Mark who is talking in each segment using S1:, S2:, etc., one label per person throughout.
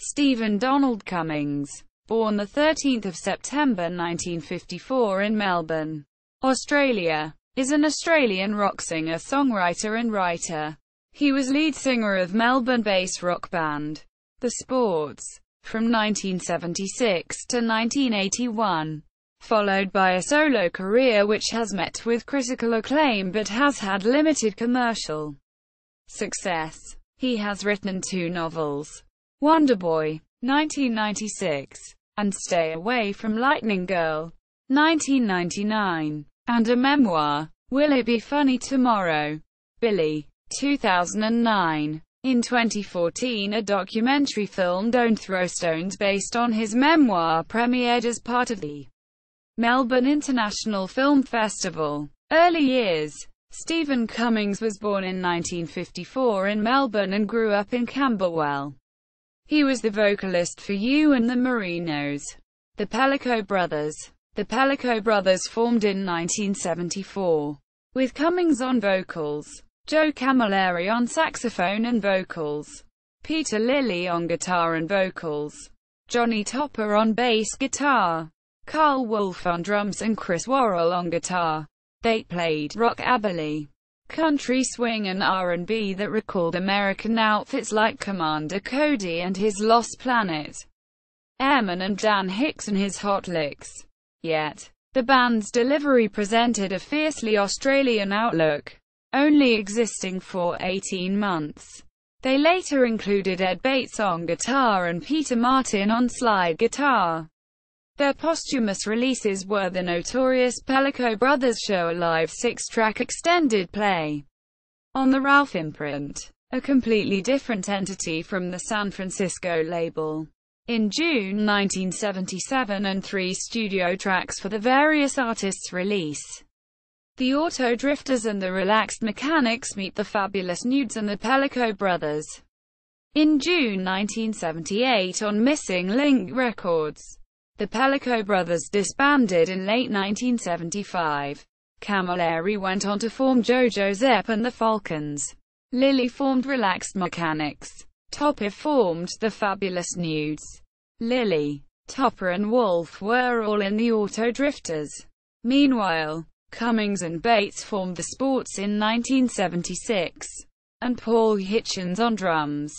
S1: Stephen Donald Cummings, born 13 September 1954 in Melbourne, Australia, is an Australian rock singer, songwriter and writer. He was lead singer of Melbourne-based rock band, The Sports, from 1976 to 1981, followed by a solo career which has met with critical acclaim but has had limited commercial success. He has written 2 novels, Wonderboy, 1996, and Stay Away from Lightning Girl, 1999, and a memoir, Will It Be Funny Tomorrow, Billy, 2009. In 2014, a documentary film, Don't Throw Stones, based on his memoir, premiered as part of the Melbourne International Film Festival. Early years. Stephen Cummings was born in 1954 in Melbourne and grew up in Camberwell. He was the vocalist for You and the Marinos, the Pellico Brothers. The Pellico Brothers formed in 1974, with Cummings on vocals, Joe Camilleri on saxophone and vocals, Peter Lilly on guitar and vocals, Johnny Topper on bass guitar, Carl Wolf on drums and Chris Worrell on guitar. They played rockabilly, country, swing and R&B that recalled American outfits like Commander Cody and his Lost Planet, Airman and Dan Hicks and his Hot Licks. Yet, the band's delivery presented a fiercely Australian outlook, only existing for 18 months. They later included Ed Bates on guitar and Peter Martin on slide guitar. Their posthumous releases were the notorious Pellico Brothers Show, a live 6-track extended play on the Ralph imprint, a completely different entity from the San Francisco label. In June 1977, and 3 studio tracks for the various artists' release. The Auto Drifters and the Relaxed Mechanics meet the Fabulous Nudes and the Pellico Brothers. In June 1978, on Missing Link Records, the Pellico Brothers disbanded in late 1975. Camilleri went on to form JoJo Zepp and the Falcons. Lilly formed Relaxed Mechanics. Topper formed the Fabulous Nudes. Lilly, Topper and Wolf were all in the Auto Drifters. Meanwhile, Cummings and Bates formed The Sports in 1976, and Paul Hitchens on drums.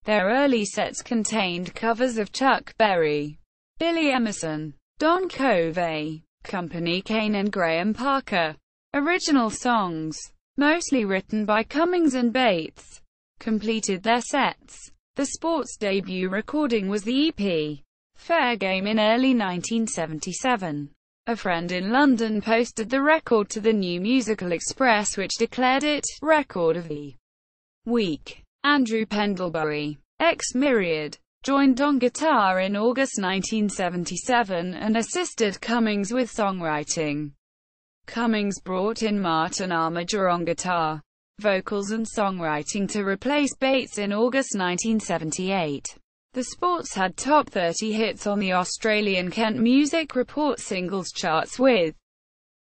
S1: Their early sets contained covers of Chuck Berry, Billy Emerson, Don Covey, Company, Kane and Graham Parker. Original songs, mostly written by Cummings and Bates, completed their sets. The Sports' debut recording was the EP, Fair Game, in early 1977. A friend in London posted the record to the New Musical Express, which declared it Record of the Week. Andrew Pendlebury, ex-Myriad, joined on guitar in August 1977 and assisted Cummings with songwriting. Cummings brought in Martin Armiger on guitar, vocals and songwriting to replace Bates in August 1978. The Sports had top 30 hits on the Australian Kent Music Report singles charts with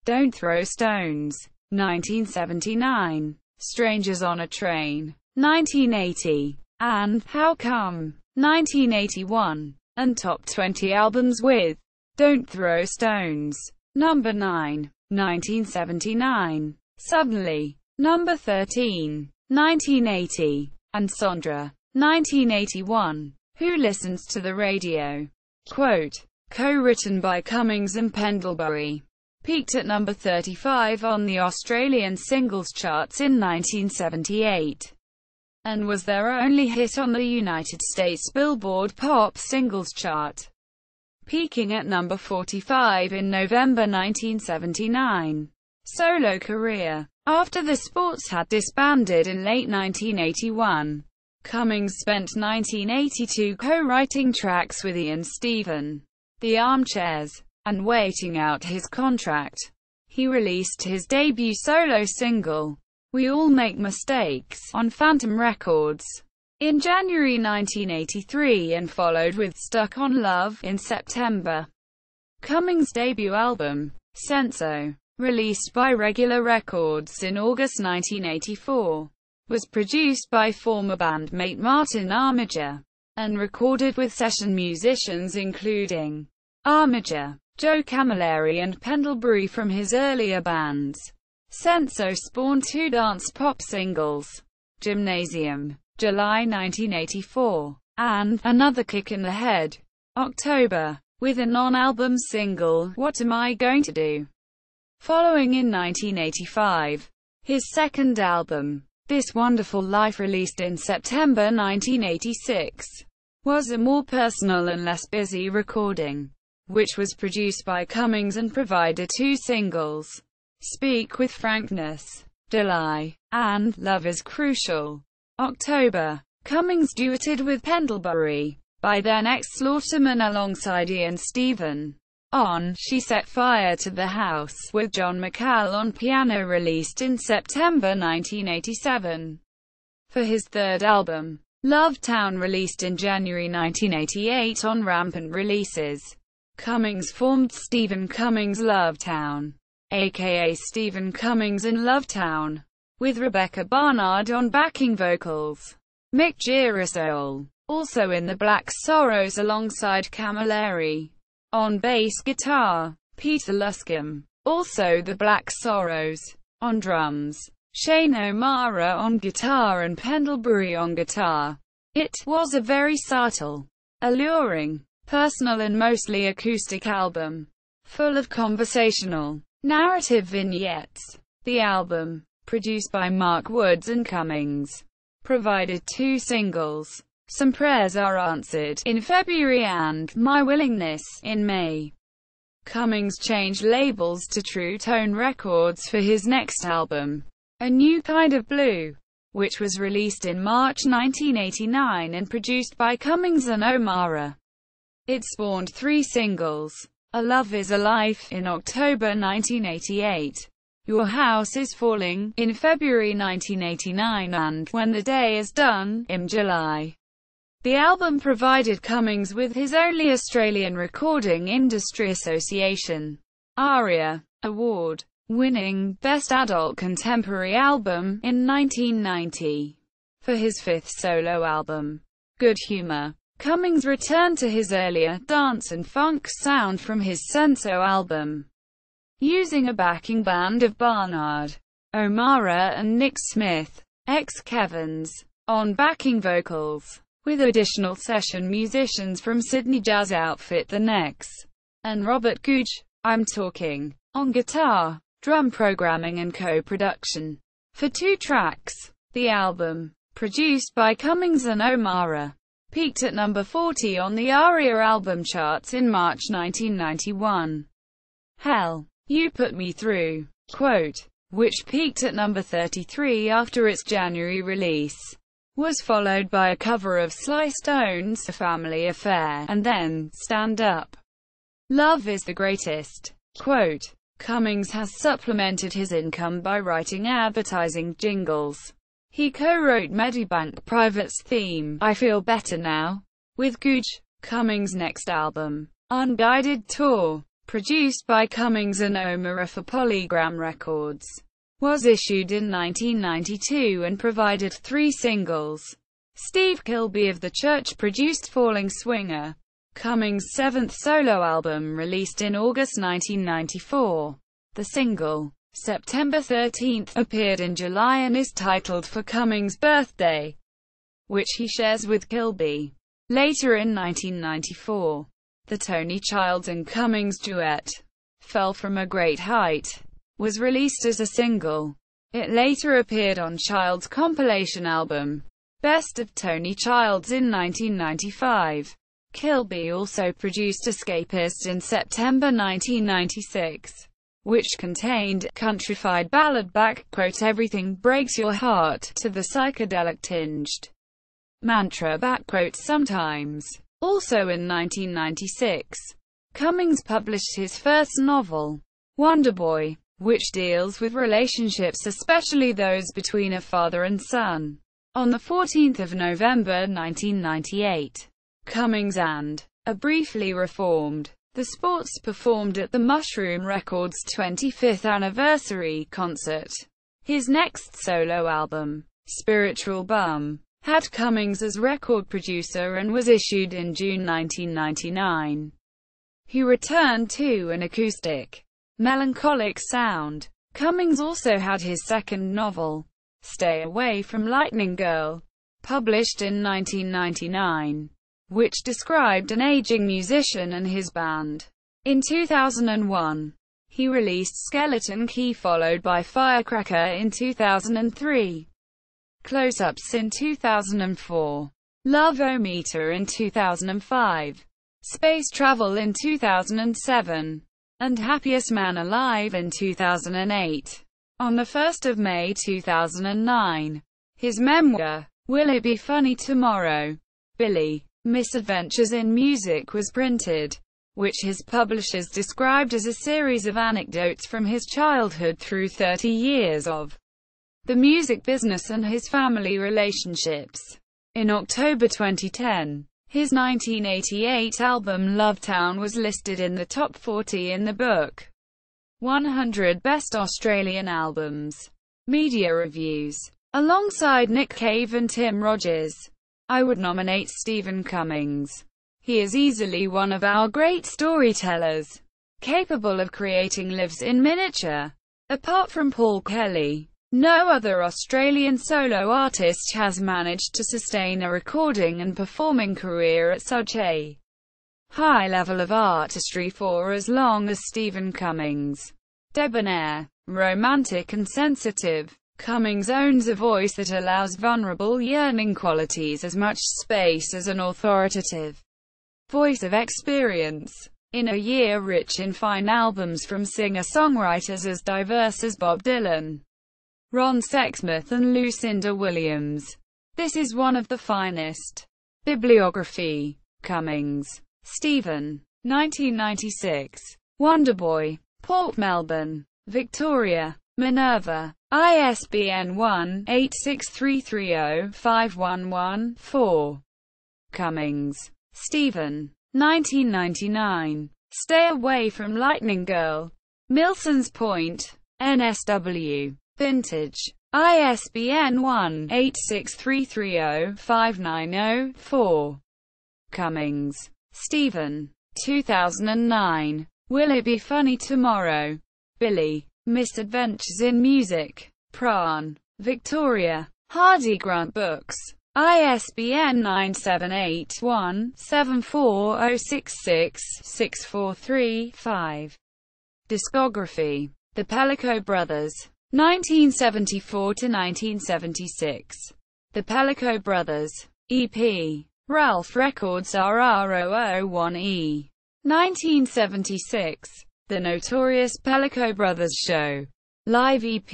S1: Don't Throw Stones, 1979, Strangers on a Train, 1980, and How Come, 1981, and top 20 albums with Don't Throw Stones, number 9, 1979, Suddenly, number 13, 1980, and Sondra, 1981. Who Listens to the Radio? Quote, co-written by Cummings and Pendlebury, peaked at number 35 on the Australian singles charts in 1978, and was their only hit on the United States Billboard Pop Singles chart, peaking at number 45 in November 1979. Solo career. After the Sports had disbanded in late 1981, Cummings spent 1982 co-writing tracks with Ian Stephen, The Armchairs, and waiting out his contract. He released his debut solo single, We All Make Mistakes, on Phantom Records in January 1983 and followed with Stuck on Love in September. Cummings' debut album, Senso, released by Regular Records in August 1984, was produced by former bandmate Martin Armiger. and recorded with session musicians including Armiger, Joe Camilleri and Pendlebury from his earlier bands. Senso spawned two dance-pop singles, Gymnasium, July 1984, and Another Kick in the Head, October, with a non-album single, What Am I Going to Do? Following in 1985. His second album, This Wonderful Life, released in September 1986, was a more personal and less busy recording, which was produced by Cummings and provided two singles, Speak with Frankness, July, and Love is Crucial, October. Cummings duetted with Pendlebury, by then ex-Slaughterman, alongside Ian Stephen, on She Set Fire to the House, with John McCall on piano, released in September 1987. For his third album, Love Town, released in January 1988 on Rampant Releases, Cummings formed Stephen Cummings Love Town, aka Stephen Cummings in Love Town, with Rebecca Barnard on backing vocals. Mick Girasole, also in the Black Sorrows alongside Camilleri. On bass guitar, Peter Luscombe, also the Black Sorrows. On drums, Shane O'Mara on guitar and Pendlebury on guitar. It was a very subtle, alluring, personal and mostly acoustic album, full of conversational, narrative vignettes. The album, produced by Mark Woods and Cummings, provided two singles, Some Prayers Are Answered, in February and My Willingness, in May. Cummings changed labels to True Tone Records for his next album, A New Kind of Blue, which was released in March 1989 and produced by Cummings and O'Mara. It spawned three singles, A Love Is a Life, in October 1988, Your House Is Falling, in February 1989, and When the Day Is Done, in July. The album provided Cummings with his only Australian Recording Industry Association ARIA award, winning Best Adult Contemporary Album in 1990. For his fifth solo album, Good Humor, Cummings returned to his earlier dance and funk sound from his Senso album, using a backing band of Barnard, O'Mara and Nick Smith, ex-Kevins, on backing vocals, with additional session musicians from Sydney jazz outfit The Necks, and Robert Googe, I'm Talking, on guitar, drum programming and co-production. For two tracks, the album, produced by Cummings and O'Mara, peaked at number 40 on the ARIA album charts in March 1991. Hell, You Put Me Through, quote, which peaked at number 33 after its January release, was followed by a cover of Sly Stone's A Family Affair, and then Stand Up. Love Is the Greatest, quote, Cummings has supplemented his income by writing advertising jingles. He co-wrote Medibank Private's theme, I Feel Better Now, with Googe. Cummings' next album, Unguided Tour, produced by Cummings and O'Mara for Polygram Records, was issued in 1992 and provided three singles. Steve Kilbey of The Church produced Falling Swinger, Cummings' seventh solo album, released in August 1994. The single, September 13, appeared in July and is titled For Cummings' Birthday, which he shares with Kilbey. Later in 1994, the Tony Childs and Cummings duet, Fell From a Great Height, was released as a single. It later appeared on Childs' compilation album, Best of Tony Childs, in 1995. Kilbey also produced Escapist in September 1996, which contained countrified ballad quote, Everything Breaks Your Heart, to the psychedelic-tinged Mantra quote, Sometimes. Also in 1996, Cummings published his first novel, Wonderboy, which deals with relationships, especially those between a father and son. On the 14th of November 1998, Cummings and A Briefly Reformed, The Sports performed at the Mushroom Records' 25th anniversary concert. His next solo album, Spiritual Bum, had Cummings as record producer and was issued in June 1999. He returned to an acoustic, melancholic sound. Cummings also had his second novel, Stay Away from Lightning Girl, published in 1999, which described an aging musician and his band. In 2001, he released Skeleton Key, followed by Firecracker in 2003, Close-Ups in 2004, Love-O-Meter in 2005, Space Travel in 2007, and Happiest Man Alive in 2008. On 1 May 2009, his memoir, Will It Be Funny Tomorrow? Billy, Misadventures in Music was printed, which his publishers described as a series of anecdotes from his childhood through 30 years of the music business and his family relationships. In October 2010, his 1988 album Lovetown was listed in the top 40 in the book 100 Best Australian Albums. Media reviews. Alongside Nick Cave and Tim Rogers, I would nominate Stephen Cummings. He is easily one of our great storytellers, capable of creating lives in miniature. Apart from Paul Kelly, no other Australian solo artist has managed to sustain a recording and performing career at such a high level of artistry for as long as Stephen Cummings. Debonair, romantic and sensitive, Cummings owns a voice that allows vulnerable, yearning qualities as much space as an authoritative voice of experience. In a year rich in fine albums from singer-songwriters as diverse as Bob Dylan, Ron Sexsmith and Lucinda Williams, this is one of the finest. Bibliography. Cummings, Stephen. 1996. Wonderboy. Port Melbourne, Victoria. Minerva. ISBN 1-86330-511-4. Cummings, Stephen. 1999. Stay Away from Lightning Girl. Milsons Point. NSW. Vintage. ISBN 1-86330-590-4. Cummings, Stephen. 2009. Will It Be Funny Tomorrow? Billy, Misadventures in Music. Prahran, Victoria. Hardy Grant Books. ISBN 978-1-74066-643-5. Discography. The Pellico Brothers. 1974–1976. The Pellico Brothers. EP. Ralph Records RR001E. 1976. The Notorious Pellico Brothers Show. Live EP.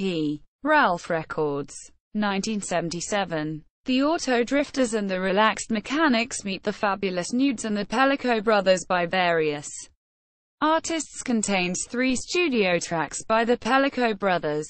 S1: Ralph Records. 1977. The Auto Drifters and the Relaxed Mechanics Meet the Fabulous Nudes and the Pellico Brothers by various artists contains 3 studio tracks by the Pellico Brothers.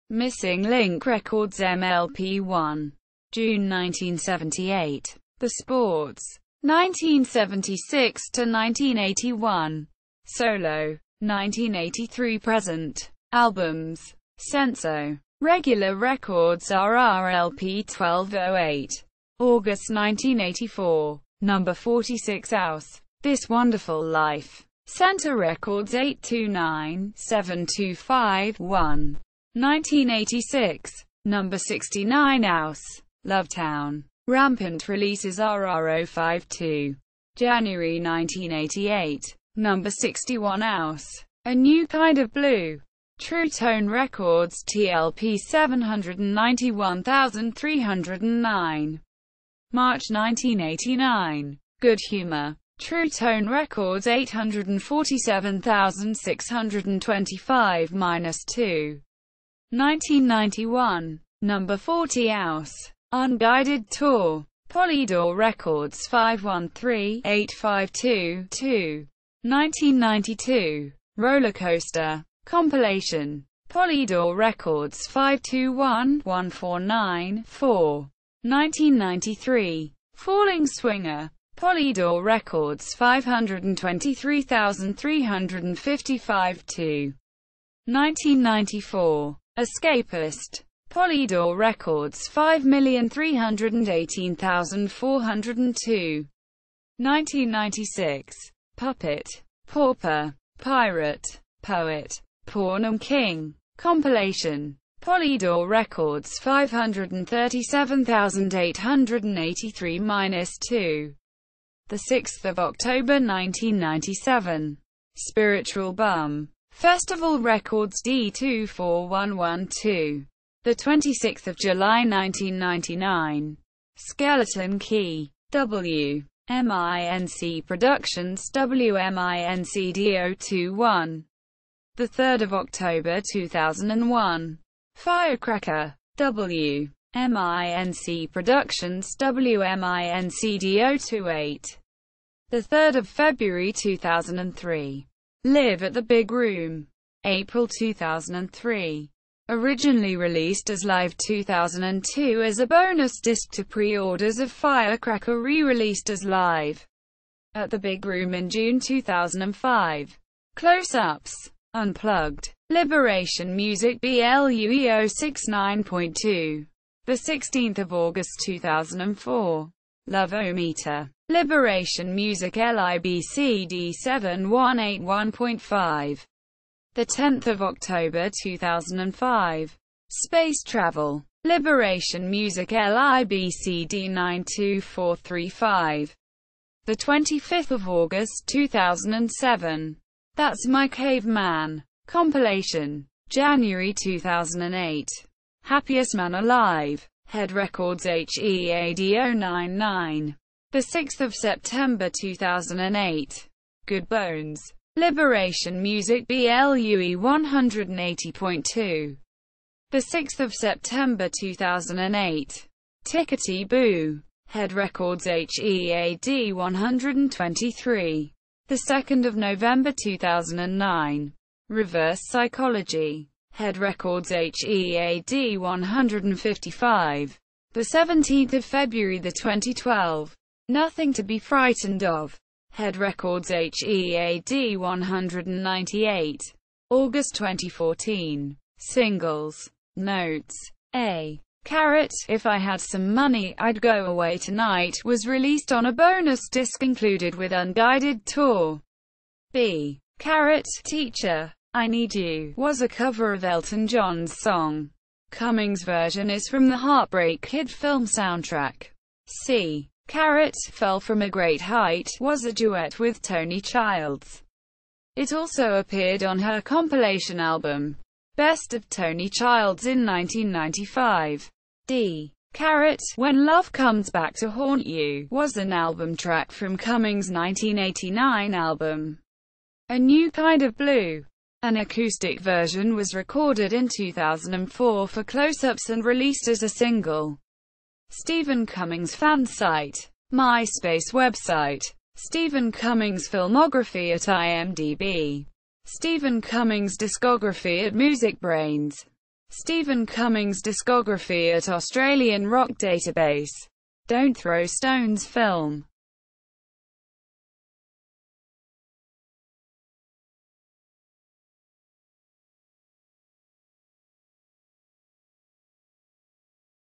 S1: Missing Link Records MLP1. June 1978. The Sports. 1976–1981. Solo. 1983–present. Albums. Senso. Regular Records RRLP 1208. August 1984. Number 46 House. This Wonderful Life. Center Records 829-725-1. 1986. Number 69 House. Lovetown. Rampant Releases RR052. January 1988. Number 61 House. A New Kind of Blue. True Tone Records TLP 791309. March 1989. Good Humor. True Tone Records 847625-2. 1991. Number 40 House. Unguided Tour. Polydor Records 513852-2. 1992. Roller Coaster. Compilation. Polydor Records 521149-4. 1993. Falling Swinger. Polydor Records 523355-2. 1994. Escapist. Polydor Records 5,318,402. 1996. Puppet, Pauper, Pirate, Poet, Pornum King. Compilation. Polydor Records 537,883-2. 6 October 1997. Spiritual Bum. Festival Records D24112. 26 July 1999. Skeleton Key. WMINC Productions WMINC-DO21. 3 October 2001. Firecracker. WMINC Productions WMINC-DO28. 3 February 2003. Live at the Big Room. April 2003. Originally released as Live 2002 as a bonus disc to pre-orders of Firecracker, re-released as Live at the Big Room in June 2005. Close-ups. Unplugged. Liberation Music BLUEO 69.2. 16 August 2004. Love-O-Meter. Liberation Music LIBCD 7181.5. 10 October 2005. Space Travel. Liberation Music LIBCD 92435. 25 August 2007. That's My Caveman. Compilation. January 2008. Happiest Man Alive. Head Records HEAD099. 6 September 2008. Good Bones. Liberation Music BLUE 180.2. 6 September 2008. Tickety Boo. Head Records HEAD 123. 2 November 2009. Reverse Psychology. Head Records HEAD 155. 17 February 2012. Nothing to be Frightened of. Head Records HEAD 198. August 2014. Singles. Notes. A. Carrot, If I Had Some Money, I'd Go Away Tonight, was released on a bonus disc included with Unguided Tour. B. Carrot, Teacher, I Need You, was a cover of Elton John's song. Cummings' version is from the Heartbreak Kid film soundtrack. C. Carrot, Fell From a Great Height, was a duet with Tony Childs. It also appeared on her compilation album, Best of Tony Childs in 1995. D. Carrot, When Love Comes Back to Haunt You, was an album track from Cummings' 1989 album, A New Kind of Blue. An acoustic version was recorded in 2004 for Close-Ups and released as a single. Stephen Cummings fan site. MySpace website. Stephen Cummings filmography at IMDb. Stephen Cummings discography at Music Brains. Stephen Cummings discography at Australian Rock Database. Don't Throw Stones film.